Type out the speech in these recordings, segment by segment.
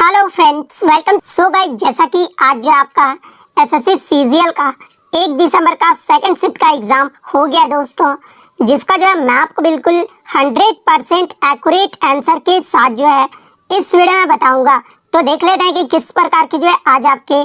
Hello friends, welcome. So guys, जैसा कि आज जो आपका एसएससी सीजीएल का 1 दिसंबर का सेकंड शिफ्ट का एग्जाम हो गया दोस्तों, जिसका जो है मैं आपको बिल्कुल 100% एक्यूरेट आंसर के साथ जो है इस वीडियो में बताऊंगा। तो देख लेते हैं कि किस प्रकार के जो है आज आपके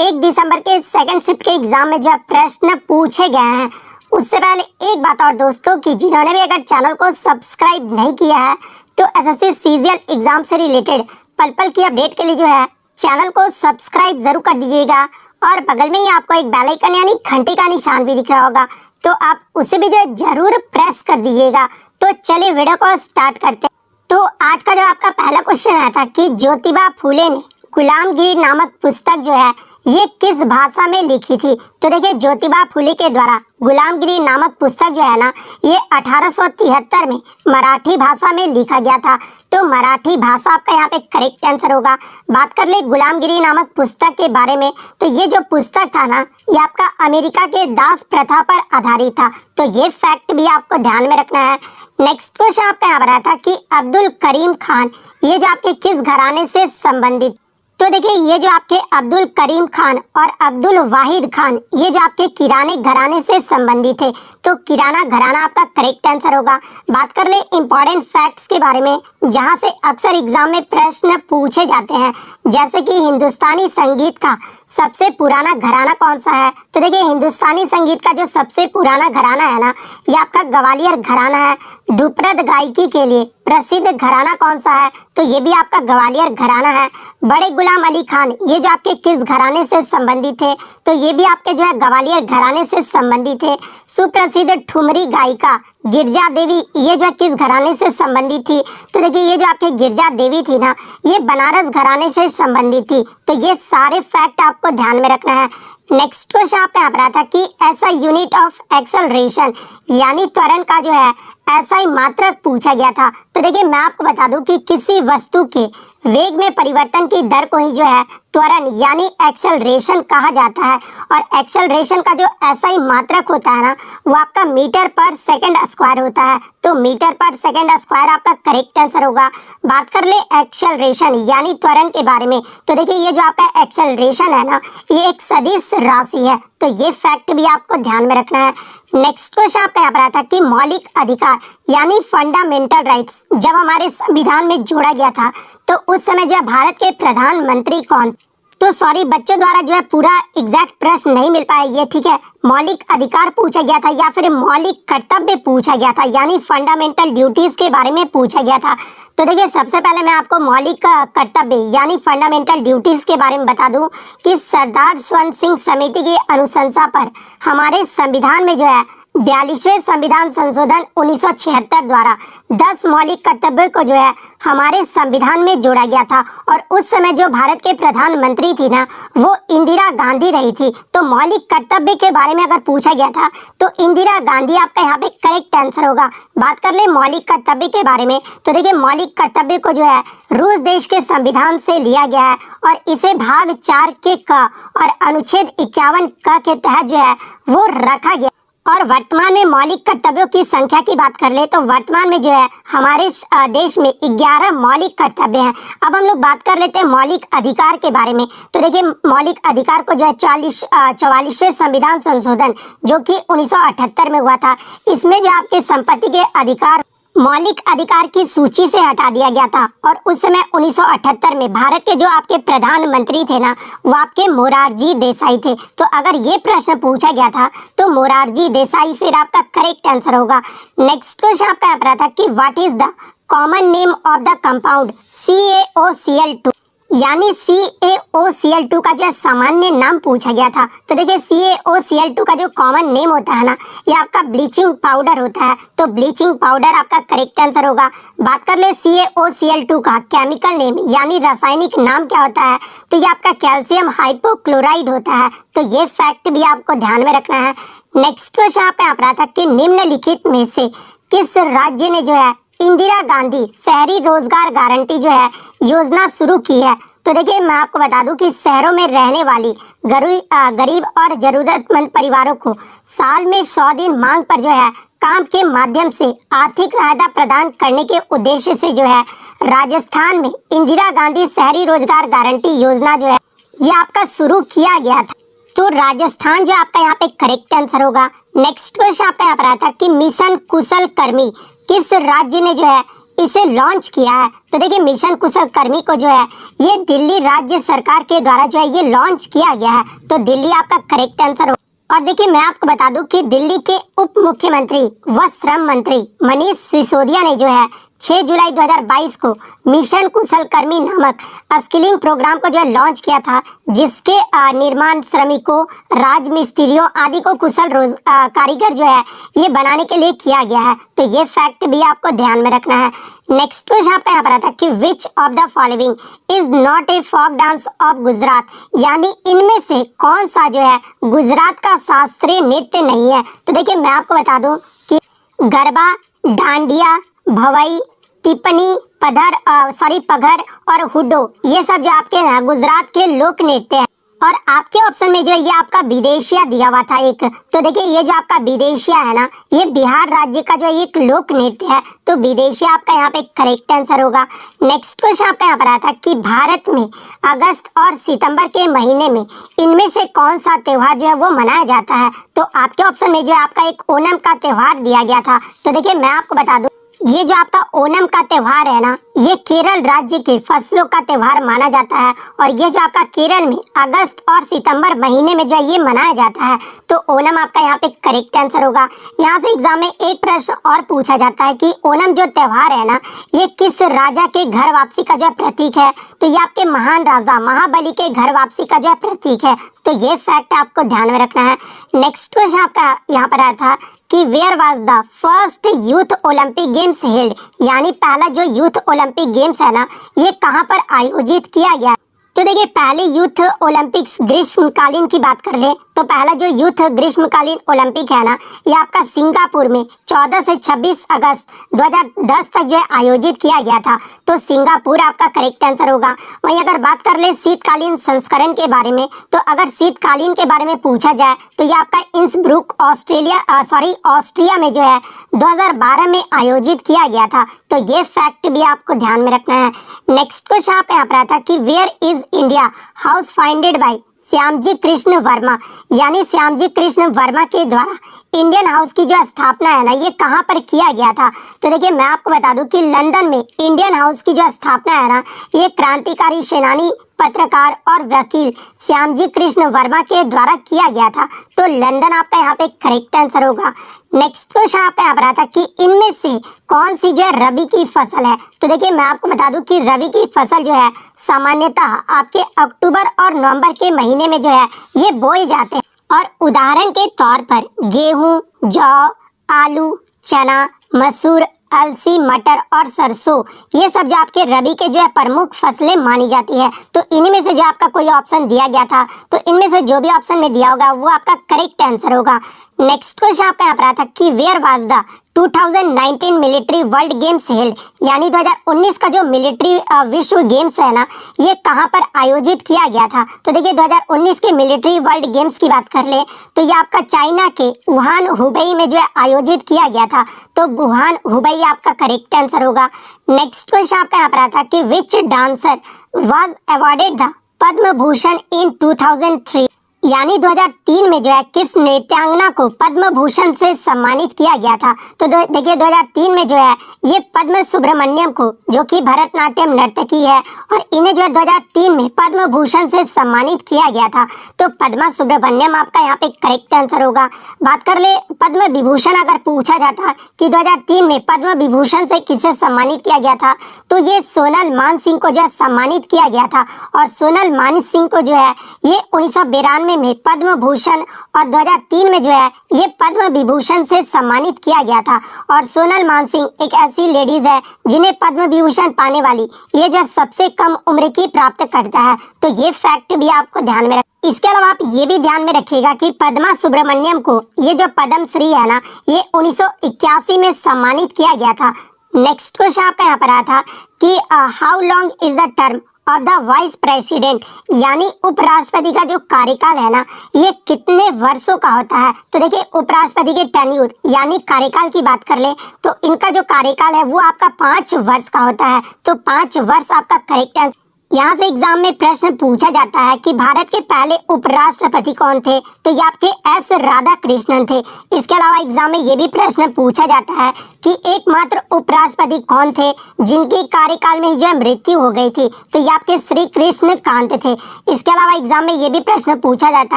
1 दिसंबर के सेकंड शिफ्ट के एग्जाम में जो है प्रश्न पूछे गए हैं। उससे पहले एक बात और दोस्तों, कि जिन्होंने भी अगर चैनल को सब्सक्राइब नहीं किया है तो एसएससी सीजीएल एग्जाम से रिलेटेड पल पल की अपडेट के लिए जो है चैनल को सब्सक्राइब जरूर कर दीजिएगा, और बगल में ही आपको एक बेल आइकन यानी घंटी का निशान भी दिख रहा होगा, तो आप उसे भी जो है जरूर प्रेस कर दीजिएगा। तो चलिए वीडियो को स्टार्ट करते हैं। तो आज का जो आपका पहला क्वेश्चन आया था कि ज्योतिबा फूले ने गुलामगिरी नामक पुस्तक जो है ये किस भाषा में लिखी थी। तो देखिए, ज्योतिबा फूले के द्वारा गुलामगिरी नामक पुस्तक जो है ना, ये 1873 में मराठी भाषा में लिखा गया था। तो मराठी भाषा आपका यहाँ पे करेक्ट आंसर होगा। बात कर ले गुलामगिरी नामक पुस्तक के बारे में, तो ये जो पुस्तक था ना, ये आपका अमेरिका के दास प्रथा पर आधारित था। तो ये फैक्ट भी आपको ध्यान में रखना है। नेक्स्ट क्वेश्चन आपका यहाँ पर आया था कि अब्दुल करीम खान ये जो आपके किस घराने से संबंधित। तो देखिए, ये जो आपके अब्दुल करीम खान और अब्दुल वाहिद खान ये जो आपके किराने घराने से संबंधित है। तो किराना घराना आपका करेक्ट आंसर होगा। बात कर ले इंपॉर्टेंट फैक्ट्स के बारे में, जहां से अक्सर एग्जाम में प्रश्न पूछे जाते हैं, जैसे कि हिंदुस्तानी संगीत का सबसे पुराना घराना कौन सा है। तो देखिए, हिंदुस्तानी संगीत का जो सबसे पुराना घराना है ना, ये आपका ग्वालियर घराना है। ध्रुपद गायकी के लिए प्रसिद्ध घराना कौन सा है। तो ये भी आपका ग्वालियर घराना है। बड़े गुलाम अली खान ये जो आपके किस घराने से संबंधित थे। तो ये भी आपके जो है ग्वालियर घराने से संबंधित है। सुप्रसिद्ध ठुमरी गायिका गिरजा देवी ये जो किस घराने से संबंधित थी। तो देखिए, ये जो आपके गिरजा देवी थी ना, ये बनारस घराने से संबंधित थी। तो ये सारे फैक्ट आपको ध्यान में रखना है। नेक्स्ट क्वेश्चन आपका यहाँ पर आता कि ऐसा यूनिट ऑफ एक्सेलरेशन यानी त्वरण का जो है ऐसा ही मात्रक पूछा गया था। तो देखिए, मैं आपको बता दूं कि किसी वस्तु के वेग में परिवर्तन की दर को ही जो है त्वरण यानी एक्सेलरेशन कहा जाता है। और एक्सेलरेशन का जो ऐसा ही मात्रक होता है ना, वो आपका मीटर पर सेकंड स्क्वायर होता है। तो मीटर पर सेकंड स्क्वायर आपका करेक्ट आंसर होगा। बात कर ले एक्सेलरेशन यानी त्वरण के बारे में, तो देखिए, ये जो आपका एक्सेलरेशन है ना, ये एक सदिश राशि है। तो ये फैक्ट भी आपको ध्यान में रखना है। नेक्स्ट क्वेश्चन आपका यहाँ पर आता है कि मौलिक अधिकार यानी फंडामेंटल राइट्स जब हमारे संविधान में जोड़ा गया था, तो उस समय जो है भारत के प्रधानमंत्री कौन। तो सॉरी, बच्चों द्वारा जो है पूरा एग्जैक्ट प्रश्न नहीं मिल पाया ये, ठीक है। मौलिक अधिकार पूछा गया था या फिर मौलिक कर्तव्य पूछा गया था, यानी फंडामेंटल ड्यूटीज के बारे में पूछा गया था। तो देखिए, सबसे पहले मैं आपको मौलिक कर्तव्य यानी फंडामेंटल ड्यूटीज के बारे में बता दूं कि सरदार स्वर्ण सिंह समिति की अनुशंसा पर हमारे संविधान में जो है 42वें संविधान संशोधन 1976 द्वारा 10 मौलिक कर्तव्यों को जो है हमारे संविधान में जोड़ा गया था। और उस समय जो भारत के प्रधानमंत्री थी ना, वो इंदिरा गांधी रही थी। तो मौलिक कर्तव्य के बारे में अगर पूछा गया था तो इंदिरा गांधी आपका यहाँ पे करेक्ट आंसर होगा। बात कर ले मौलिक कर्तव्य के बारे में, तो देखिए, मौलिक कर्तव्य को जो है रूस देश के संविधान से लिया गया है, और इसे भाग 4 के क और अनुच्छेद 51 क के तहत जो है वो रखा गया। और वर्तमान में मौलिक कर्तव्यों की संख्या की बात कर ले, तो वर्तमान में जो है हमारे देश में 11 मौलिक कर्तव्य हैं। अब हम लोग बात कर लेते हैं मौलिक अधिकार के बारे में। तो देखिए, मौलिक अधिकार को जो है 44वें संविधान संशोधन जो कि 1978 में हुआ था, इसमें जो आपके संपत्ति के अधिकार मौलिक अधिकार की सूची से हटा दिया गया था। और उस समय 1978 में भारत के जो आपके प्रधानमंत्री थे ना, वो आपके मोरारजी देसाई थे। तो अगर ये प्रश्न पूछा गया था तो मोरारजी देसाई फिर आपका करेक्ट आंसर होगा। नेक्स्ट क्वेश्चन आपका यहाँ पर आता कि what is the common name of the compound CaOCl2 यानी CaOCl2 का जो सामान्य नाम पूछा गया था। तो देखिए, CaOCl2 का जो कॉमन नेम होता है ना, ये आपका ब्लीचिंग पाउडर होता है। तो ब्लीचिंग पाउडर आपका करेक्ट आंसर होगा। बात कर ले CaOCl2 का केमिकल नेम यानी रासायनिक नाम क्या होता है। तो ये आपका कैल्शियम हाइपोक्लोराइड होता है। तो ये फैक्ट भी आपको ध्यान में रखना है। नेक्स्ट क्वेश्चन आपका यहाँ पर आता है कि निम्नलिखित में से किस राज्य ने जो है इंदिरा गांधी शहरी रोजगार गारंटी जो है योजना शुरू की है। तो देखिए, मैं आपको बता दूं कि शहरों में रहने वाली गरीब और जरूरतमंद परिवारों को साल में 100 दिन मांग पर जो है काम के माध्यम से आर्थिक सहायता प्रदान करने के उद्देश्य से जो है राजस्थान में इंदिरा गांधी शहरी रोजगार गारंटी योजना जो है ये आपका शुरू किया गया था। तो राजस्थान जो आपका यहाँ पे करेक्ट आंसर होगा। नेक्स्ट क्वेश्चन आपका यहाँ पर आया था कि मिशन कुशल कर्मी किस राज्य ने जो है इसे लॉन्च किया है। तो देखिए मिशन कुशल कर्मी को जो है ये दिल्ली राज्य सरकार के द्वारा जो है ये लॉन्च किया गया है। तो दिल्ली आपका करेक्ट आंसर होगा। और देखिए मैं आपको बता दूं कि दिल्ली के उप मुख्यमंत्री व श्रम मंत्री मनीष सिसोदिया ने जो है 6 जुलाई 2022 को मिशन कुशल कर्मी नामक स्किलिंग प्रोग्राम को जो है लॉन्च किया था, जिसके निर्माण श्रमिकों, राजमिस्त्रियों आदि को कुशल कारीगर जो है ये बनाने के लिए किया गया है। तो ये फैक्ट भी आपको ध्यान में रखना है। नेक्स्ट क्वेश्चन आपका यहाँ पर था कि which of the following is not a folk dance of Gujarat, यानी इनमें से कौन सा जो है गुजरात का शास्त्रीय नृत्य नहीं है। तो देखिए मैं आपको बता दूं कि गरबा, डांडिया, भवई, टिप्पणी, पघर और हुड्डो ये सब जो आपके ना गुजरात के लोक नृत्य है। और आपके ऑप्शन में जो ये आपका विदेशिया दिया हुआ था एक, तो देखिए ये जो आपका विदेशिया है ना ये बिहार राज्य का जो एक लोक नृत्य है। तो विदेशिया आपका यहाँ पे करेक्ट आंसर होगा। नेक्स्ट क्वेश्चन आपका यहाँ पर आया था कि भारत में अगस्त और सितंबर के महीने में इनमें से कौन सा त्योहार जो है वो मनाया जाता है। तो आपके ऑप्शन में जो है आपका एक ओणम का त्योहार दिया गया था। तो देखिए मैं आपको बता दूं ये जो आपका ओणम का त्योहार है ना ये केरल राज्य के फसलों का त्योहार माना जाता है। और ये जो आपका केरल में अगस्त और सितंबर महीने में जो ये मनाया जाता है। तो ओणम आपका यहाँ पे करेक्ट आंसर होगा। यहाँ से एग्जाम में एक प्रश्न और पूछा जाता है कि ओणम जो त्योहार है ना ये किस राजा के घर वापसी का जो है प्रतीक है। तो ये आपके महान राजा महाबली के घर वापसी का जो है प्रतीक है। तो ये फैक्ट आपको ध्यान में रखना है। नेक्स्ट क्वेश्चन आपका यहाँ पर आया था कि where was the first youth Olympic games held, यानी पहला जो यूथ ओलंपिक गेम्स है ना ये कहाँ पर आयोजित किया गया। तो देखिए पहले यूथ ओलंपिक्स ग्रीष्मकालीन की बात कर ले तो पहला जो यूथ ग्रीष्मकालीन ओलंपिक है ना ये आपका सिंगापुर में 14 से 26 अगस्त 2010 तक जो है आयोजित किया गया था। तो सिंगापुर आपका करेक्ट आंसर होगा। वहीं अगर बात कर ले शीतकालीन संस्करण के बारे में, तो अगर शीतकालीन के बारे में पूछा जाए तो ये आपका इंसब्रुक ऑस्ट्रिया में जो है 2012 में आयोजित किया गया था। तो ये फैक्ट भी आपको ध्यान में रखना है। नेक्स्ट क्वेश्चन आप यहाँ पर आता कि where is India house founded by Shyamji Krishna Varma, यानी श्यामजी कृष्ण वर्मा के द्वारा इंडियन हाउस की जो स्थापना है ना ये कहाँ पर किया गया था। तो देखिए मैं आपको बता दूं कि लंदन में इंडियन हाउस की जो स्थापना है ना ये क्रांतिकारी सेनानी, पत्रकार और वकील श्यामजी कृष्ण वर्मा के द्वारा किया गया था। तो लंदन आपका यहाँ पे करेक्ट आंसर होगा। नेक्स्ट क्वेश्चन आपका यहाँ पर आता कि इनमें से कौन सी जो है रबी की फसल है। तो देखिए मैं आपको बता दूं कि रबी की फसल जो है सामान्यतः आपके अक्टूबर और नवंबर के महीने में जो है ये बोए जाते हैं। और उदाहरण के तौर पर गेहूं, जौ, आलू, चना, मसूर, अलसी, मटर और सरसों ये सब जो आपके रबी के जो है प्रमुख फसलें मानी जाती है। तो इनमें से जो आपका कोई ऑप्शन दिया गया था तो इनमें से जो भी ऑप्शन में दिया होगा वो आपका करेक्ट आंसर होगा। नेक्स्ट क्वेश्चन आपका यहाँ पर आता कि where was the 2019 military world games held, यानी 2019 का जो मिलिट्री विश्व गेम्स है ना ये कहाँ पर आयोजित किया गया था। तो देखिए 2019 के मिलिट्री वर्ल्ड गेम्स की बात कर ले तो ये आपका चाइना के वुहान हुबेई में जो है आयोजित किया गया था। तो वुहान हुबेई आपका करेक्ट आंसर होगा। नेक्स्ट क्वेश्चन आपका यहाँ पर आता कि विच dancer was awarded the Padma Bhushan इन 2003, यानी 2003 में जो है किस नृत्यांगना को पद्म भूषण से सम्मानित किया गया था। तो देखिए 2003 में जो है ये पद्म सुब्रमण्यम को, जो कि भरतनाट्यम नर्तकी है, और इन्हें जो है 2003 में पद्म भूषण से सम्मानित किया गया था। तो पद्मा सुब्रमण्यम आपका यहाँ पे करेक्ट आंसर होगा। बात कर ले पद्म विभूषण अगर पूछा जाता कि 2003 में पद्म विभूषण से किसे सम्मानित किया गया था तो ये सोनल मान सिंह को जो है सम्मानित किया गया था। और सोनल मान सिंह को जो है ये 1992 में पद्म भूषण और 2003 में जो है ये पद्म विभूषण से सम्मानित किया गया था। और सोनल मानसिंह एक ऐसी लेडीज है जिन्हें पद्म विभूषण पाने वाली ये जो सबसे कम उम्र की प्राप्त करता है। तो ये फैक्ट भी आपको ध्यान में रख। इसके अलावा आप ये भी ध्यान में रखिएगा कि पद्मा सुब्रमण्यम को ये जो पद्म श्री है ना ये 1981 में सम्मानित किया गया था। नेक्स्ट क्वेश्चन आपका यहाँ पर आया था कि how long is the term of the vice president यानी उपराष्ट्रपति का जो कार्यकाल है ना, ये कितने वर्षों का होता है। तो देखिए उपराष्ट्रपति के टेन्यूर यानी कार्यकाल की बात कर ले तो इनका जो कार्यकाल है वो आपका 5 वर्ष का होता है। तो 5 वर्ष आपका करेक्ट आंसर। यहाँ से एग्जाम में प्रश्न पूछा जाता है कि भारत के पहले उपराष्ट्रपति कौन थे, तो ये आपके एस राधा कृष्णन थे। इसके अलावा एग्जाम में ये भी प्रश्न पूछा जाता है कि एकमात्र उपराष्ट्रपति कौन थे जिनकी कार्यकाल में जो है मृत्यु हो गई थी, तो ये आपके श्री कृष्ण कांत थे। इसके अलावा एग्जाम में ये भी प्रश्न पूछा जाता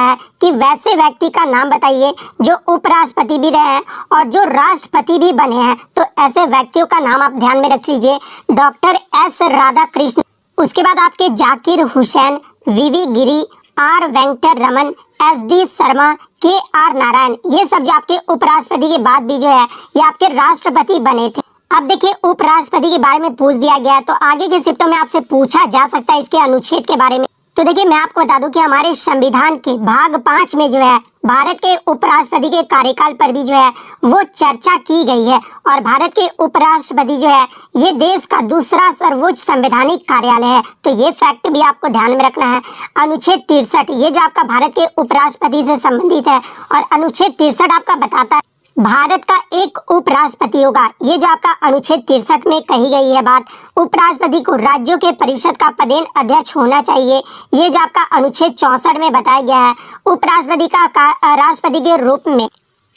है कि वैसे व्यक्ति का नाम बताइए जो उपराष्ट्रपति भी रहे हैं और जो राष्ट्रपति भी बने हैं। तो ऐसे व्यक्तियों का नाम आप ध्यान में रख लीजिए, डॉक्टर एस राधा कृष्ण। उसके बाद आपके जाकिर हुसैन, वीवी गिरी, आर वेंकटर रमन, एस डी शर्मा, के आर नारायण, ये सब जो आपके उपराष्ट्रपति के बाद भी जो है ये आपके राष्ट्रपति बने थे। अब देखिए उपराष्ट्रपति के बारे में पूछ दिया गया तो आगे के शिफ्टों में आपसे पूछा जा सकता है इसके अनुच्छेद के बारे में। तो देखिए मैं आपको बता दूं कि हमारे संविधान के भाग 5 में जो है भारत के उपराष्ट्रपति के कार्यकाल पर भी जो है वो चर्चा की गई है और भारत के उपराष्ट्रपति जो है ये देश का दूसरा सर्वोच्च संवैधानिक कार्यालय है। तो ये फैक्ट भी आपको ध्यान में रखना है। अनुच्छेद 63 ये जो आपका भारत के उपराष्ट्रपति से संबंधित है और अनुच्छेद 63 आपका बताता है भारत का एक उपराष्ट्रपति होगा। ये जो आपका अनुच्छेद 63 में कही गई है बात, उपराष्ट्रपति को राज्यों के परिषद का पदेन अध्यक्ष होना चाहिए। ये जो आपका अनुच्छेद 64 में बताया गया है उपराष्ट्रपति का राष्ट्रपति के रूप में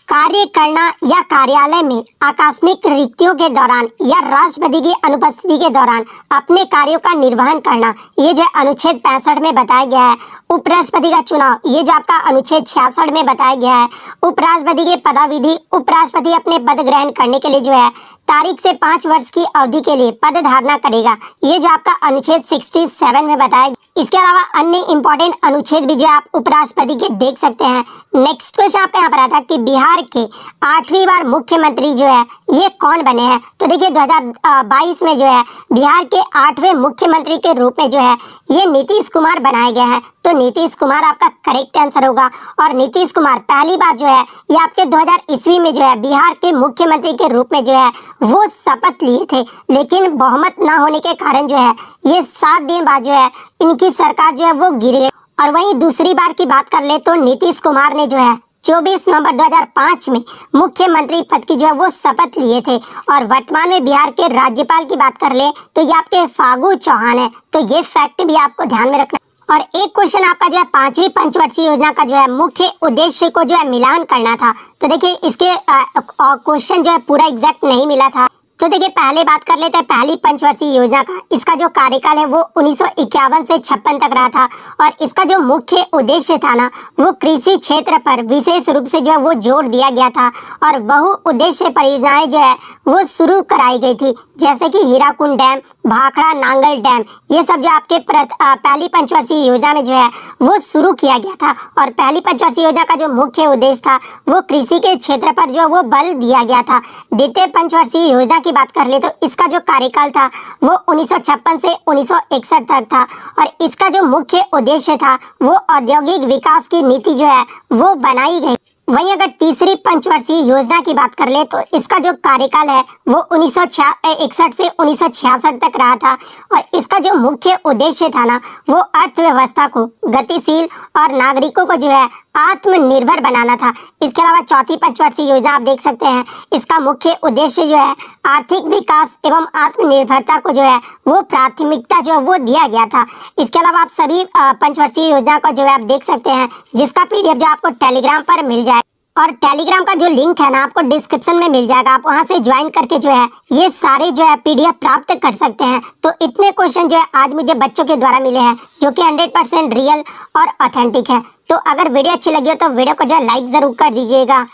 कार्य करना या कार्यालय में आकस्मिक रिक्तियों के दौरान या राष्ट्रपति की अनुपस्थिति के दौरान अपने कार्यों का निर्वहन करना, ये जो अनुच्छेद 65 में बताया गया है। उपराष्ट्रपति का चुनाव, ये जो आपका अनुच्छेद 66 में बताया गया है। उपराष्ट्रपति के पदाविधि, उपराष्ट्रपति अपने पद ग्रहण करने के लिए जो है तारीख से 5 वर्ष की अवधि के लिए पद धारणा करेगा, ये जो आपका अनुच्छेद 67 में बताया गया। इसके अलावा अन्य इंपॉर्टेंट अनुच्छेद भी जो आप उपराष्ट्रपति के देख सकते हैं। नेक्स्ट क्वेश्चन आपका यहाँ पर आता है कि बिहार के 8वीं बार मुख्यमंत्री जो है ये कौन बने हैं। तो देखिए 2022 में जो है बिहार के 8वें मुख्यमंत्री के रूप में जो है ये नीतीश कुमार बनाए गए हैं। तो नीतीश कुमार आपका करेक्ट आंसर होगा और नीतीश कुमार पहली बार जो है ये आपके 2000 ईस्वी में जो है बिहार के मुख्यमंत्री के रूप में जो है वो शपथ लिए थे, लेकिन बहुमत ना होने के कारण जो है ये 7 दिन बाद जो है इनकी सरकार जो है वो गिर गई। और वहीं दूसरी बार की बात कर ले तो नीतीश कुमार ने जो है 24 नवंबर 2005 में मुख्यमंत्री पद की जो है वो शपथ लिए थे। और वर्तमान में बिहार के राज्यपाल की बात कर ले तो ये आपके फागू चौहान है। तो ये फैक्ट भी आपको ध्यान में रखना। और एक क्वेश्चन आपका जो है 5वीं पंचवर्षीय योजना का जो है मुख्य उद्देश्य को जो है मिलान करना था। तो देखिए इसके क्वेश्चन जो है पूरा एग्जैक्ट नहीं मिला था। तो देखिए पहले बात कर लेते हैं पहली पंचवर्षीय योजना का। इसका जो कार्यकाल है वो 1951 से 56 तक रहा था और इसका जो मुख्य उद्देश्य था ना वो कृषि क्षेत्र पर विशेष रूप से जो है वो जोर दिया गया था और बहु उद्देश्य परियोजनाएं जो है वो शुरू कराई गई थी, जैसे कि हीराकुंड डैम, भाखड़ा नांगल डैम, ये सब जो आपके पहली पंचवर्षीय योजना में जो है वो शुरू किया गया था। और पहली पंचवर्षीय योजना का जो मुख्य उद्देश्य था वो कृषि के क्षेत्र पर जो वो बल दिया गया था। द्वितीय पंचवर्षीय योजना की बात कर ले तो इसका जो कार्यकाल था वो 1956 से 1961 तक था और इसका जो मुख्य उद्देश्य था वो औद्योगिक विकास की नीति जो है वो बनाई गई। वहीं अगर तीसरी पंचवर्षीय योजना की बात कर ले तो इसका जो कार्यकाल है वो 1961 से 1966 तक रहा था और इसका जो मुख्य उद्देश्य था ना वो अर्थव्यवस्था को गतिशील और नागरिकों को जो है आत्मनिर्भर बनाना था। इसके अलावा चौथी पंचवर्षीय योजना आप देख सकते हैं, इसका मुख्य उद्देश्य जो है आर्थिक विकास एवं आत्मनिर्भरता को जो है वो प्राथमिकता जो है वो दिया गया था। इसके अलावा आप सभी पंचवर्षीय योजना को जो है आप देख सकते हैं, जिसका पीडीएफ जो आपको टेलीग्राम पर मिल जाए और टेलीग्राम का जो लिंक है ना आपको डिस्क्रिप्शन में मिल जाएगा। आप वहां से ज्वाइन करके जो है ये सारे जो है पीडीएफ प्राप्त कर सकते हैं। तो इतने क्वेश्चन जो है आज मुझे बच्चों के द्वारा मिले हैं जो कि 100% रियल और ऑथेंटिक है। तो अगर वीडियो अच्छी लगी हो तो वीडियो को जो है लाइक जरूर कर दीजिएगा।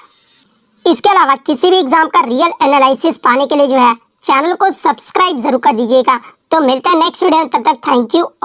इसके अलावा किसी भी एग्जाम का रियल एनालिसिस पाने के लिए जो है चैनल को सब्सक्राइब जरूर कर दीजिएगा। तो मिलता है नेक्स्ट वीडियो में, तब तक थैंक यू। और